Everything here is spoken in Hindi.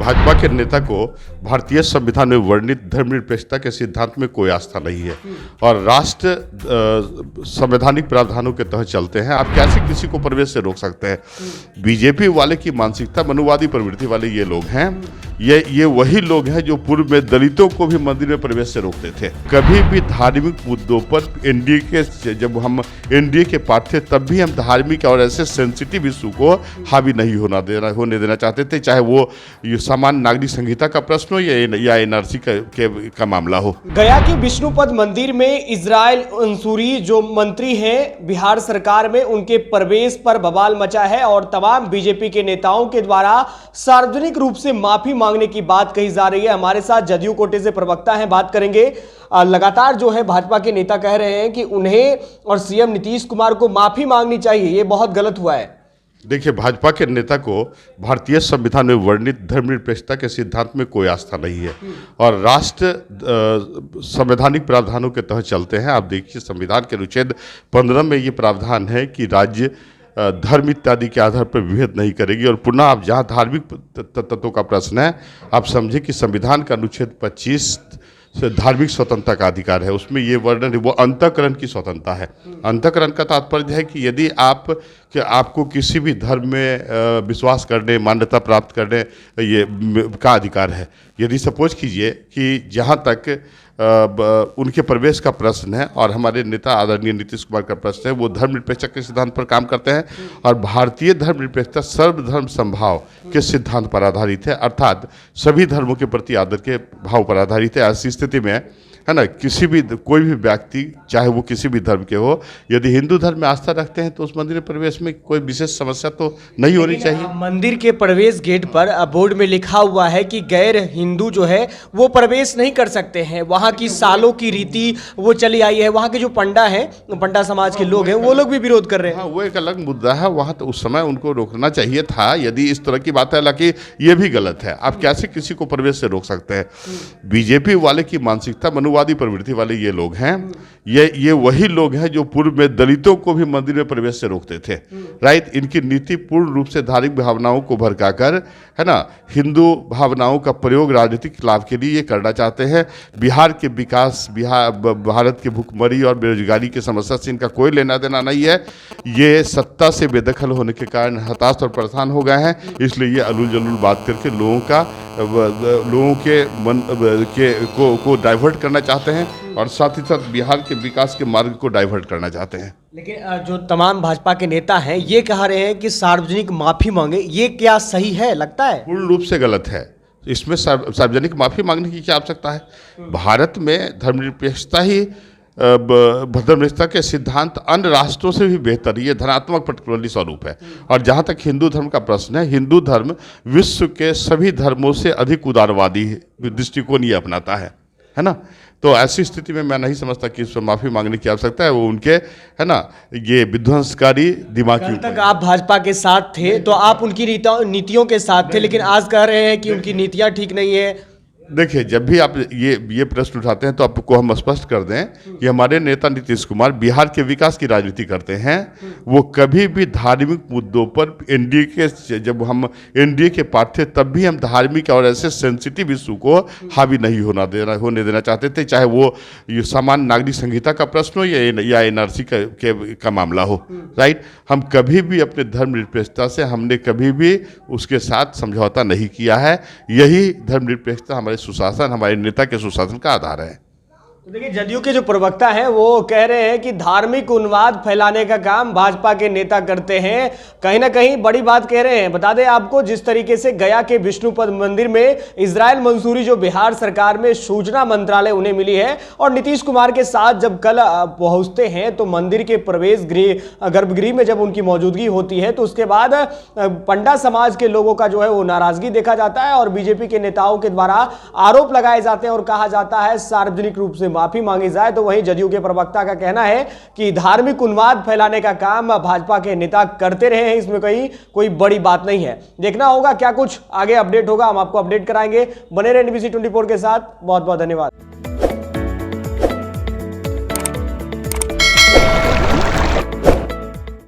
भाजपा के नेता को भारतीय संविधान में वर्णित धर्मनिरपेक्षता के सिद्धांत में कोई आस्था नहीं है और राष्ट्र संवैधानिक प्रावधानों के तहत चलते हैं। आप कैसे किसी को प्रवेश से रोक सकते हैं? बीजेपी वाले की मानसिकता मनुवादी प्रवृत्ति वाले ये लोग हैं। ये वही लोग हैं जो पूर्व में दलितों को भी मंदिर में प्रवेश से रोकते थे। कभी भी धार्मिक मुद्दों पर जब हम एनडीए के पार्ट थे तब भी हम धार्मिक और ऐसे सेंसिटिव इशू को हावी नहीं होने देना चाहते थे, चाहे वो सामान्य नागरिक संहिता का प्रश्न हो या एनआरसी का मामला हो। गया के विष्णुपद मंदिर में इजराइल अंसूरी जो मंत्री हैं बिहार सरकार में, उनके प्रवेश पर बवाल मचा है और तमाम बीजेपी के नेताओं के द्वारा सार्वजनिक रूप से माफी मांगने की बात कही जा रही है। हमारे साथ जदयू कोटे से प्रवक्ता हैं, बात करेंगे। लगातार जो है भाजपा के नेता कह रहे हैं कि उन्हें और सीएम नीतीश कुमार को माफी मांगनी चाहिए, ये बहुत गलत हुआ है। देखिए, भाजपा के नेता को भारतीय संविधान में वर्णित धर्मनिरपेक्षता के सिद्धांत में कोई आस्था नहीं है और राष्ट्र संवैधानिक प्रावधानों के तहत चलते हैं। आप देखिए, संविधान के अनुच्छेद 15 में ये प्रावधान है कि राज्य धर्म इत्यादि के आधार पर विभेद नहीं करेगी। और पुनः आप जहाँ धार्मिक तत्वों का प्रश्न है, आप समझे कि संविधान का अनुच्छेद 25 से धार्मिक स्वतंत्रता का अधिकार है। उसमें ये वर्णन वो अंतःकरण की स्वतंत्रता है। अंतःकरण का तात्पर्य है कि यदि आपको किसी भी धर्म में विश्वास करने, मान्यता प्राप्त करने ये का अधिकार है। यदि सपोज कीजिए कि जहाँ तक उनके प्रवेश का प्रश्न है और हमारे नेता आदरणीय नीतीश कुमार का प्रश्न है, वो धर्मनिरपेक्षता के सिद्धांत पर काम करते हैं और भारतीय धर्मनिरपेक्षता सर्वधर्म समभाव के सिद्धांत पर आधारित है, अर्थात सभी धर्मों के प्रति आदर के भाव पर आधारित है। ऐसी स्थिति में है ना, कोई भी व्यक्ति चाहे वो किसी भी धर्म के हो, यदि हिंदू धर्म में आस्था रखते हैं तो उस मंदिर में प्रवेश में कोई विशेष समस्या तो नहीं होनी चाहिए। मंदिर के प्रवेश गेट पर बोर्ड में लिखा हुआ है कि गैर हिंदू जो है वो प्रवेश नहीं कर सकते हैं। वहाँ की सालों की रीति वो चली आई है। वहाँ के जो पंडा हैं, पंडा समाज के लोग हैं, वो लोग भी विरोध कर रहे हैं। हाँ, वो एक अलग मुद्दा है। वहाँ तो उस समय उनको रोकना चाहिए था यदि इस तरह की बात है, हालांकि ये भी गलत है। आप कैसे किसी को प्रवेश से रोक सकते हैं? बीजेपी वाले की मानसिकता मनुवादी प्रवृत्ति वाले ये लोग हैं। ये वही लोग हैं जो पूर्व में दलितों को भी मंदिर में प्रवेश से रोकते थे। राइट, इनकी नीति पूर्ण रूप से धार्मिक भावनाओं को भड़काकर, है ना, हिंदू भावनाओं का प्रयोग राजनीतिक लाभ के लिए ये करना चाहते हैं। बिहार के विकास, भारत के भुखमरी और बेरोजगारी की समस्या से इनका कोई लेना देना नहीं है। ये सत्ता से बेदखल होने के कारण हताश और परेशान हो गए हैं, इसलिए ये अलूल जलूल बात करके लोगों के मन को डाइवर्ट करना चाहते हैं और साथ ही साथ बिहार के विकास के मार्ग को डाइवर्ट करना चाहते हैं। लेकिन जो तमाम भाजपा के नेता हैं ये कह रहे हैं कि सार्वजनिक माफी मांगे, ये क्या सही है? लगता है पूर्ण रूप से गलत है। इसमें सार्वजनिक माफी मांगने की क्या आवश्यकता है? भारत में धर्मनिरपेक्षता ही धर्मनिरपेक्षता के सिद्धांत अन्य राष्ट्रों से भी बेहतर, ये धनात्मक पर्टिकुलरली स्वरूप है। और जहाँ तक हिंदू धर्म का प्रश्न है, हिंदू धर्म विश्व के सभी धर्मों से अधिक उदारवादी दृष्टिकोण ये अपनाता है ना। तो ऐसी स्थिति में मैं नहीं समझता कि इस पर माफी मांगने की आवश्यकता है। वो उनके, है ना, ये विध्वंसकारी दिमाग की। कल तक आप भाजपा के साथ थे तो आप उनकी नीतियों के साथ थे, लेकिन आज कह रहे हैं कि उनकी नीतियां ठीक नहीं है। देखिए, जब भी आप ये प्रश्न उठाते हैं तो आपको हम स्पष्ट कर दें कि हमारे नेता नीतीश कुमार बिहार के विकास की राजनीति करते हैं। वो कभी भी धार्मिक मुद्दों पर जब हम एनडीए के पार्ट थे तब भी हम धार्मिक और ऐसे सेंसिटिव इशू को हावी नहीं होने देना चाहते थे, चाहे वो सामान्य नागरिक संहिता का प्रश्न हो या एनआरसी का मामला हो। राइट, हम कभी भी अपने धर्मनिरपेक्षता से हमने कभी भी उसके साथ समझौता नहीं किया है। यही धर्मनिरपेक्षता हमारे सुशासन, हमारे नेता के सुशासन का आधार है। तो देखिए, जदयू के जो प्रवक्ता हैं वो कह रहे हैं कि धार्मिक उन्माद फैलाने का काम भाजपा के नेता करते हैं। कहीं ना कहीं बड़ी बात कह रहे हैं। बता दें आपको, जिस तरीके से गया के विष्णुपद मंदिर में इजराइल मंसूरी जो बिहार सरकार में सूचना मंत्रालय उन्हें मिली है और नीतीश कुमार के साथ जब कल पहुंचते हैं तो मंदिर के प्रवेश गर्भगृह में जब उनकी मौजूदगी होती है तो उसके बाद पंडा समाज के लोगों का जो है वो नाराजगी देखा जाता है और बीजेपी के नेताओं के द्वारा आरोप लगाए जाते हैं और कहा जाता है सार्वजनिक रूप से माफी मांगी जाए। तो वहीं जदयू के प्रवक्ता का कहना है कि धार्मिक उन्माद फैलाने का काम भाजपा के नेता करते रहे हैं, इसमें कोई बड़ी बात नहीं है। देखना होगा क्या कुछ आगे अपडेट होगा, हम आपको अपडेट कराएंगे। बने रहे NBC 24 के साथ। बहुत बहुत धन्यवाद।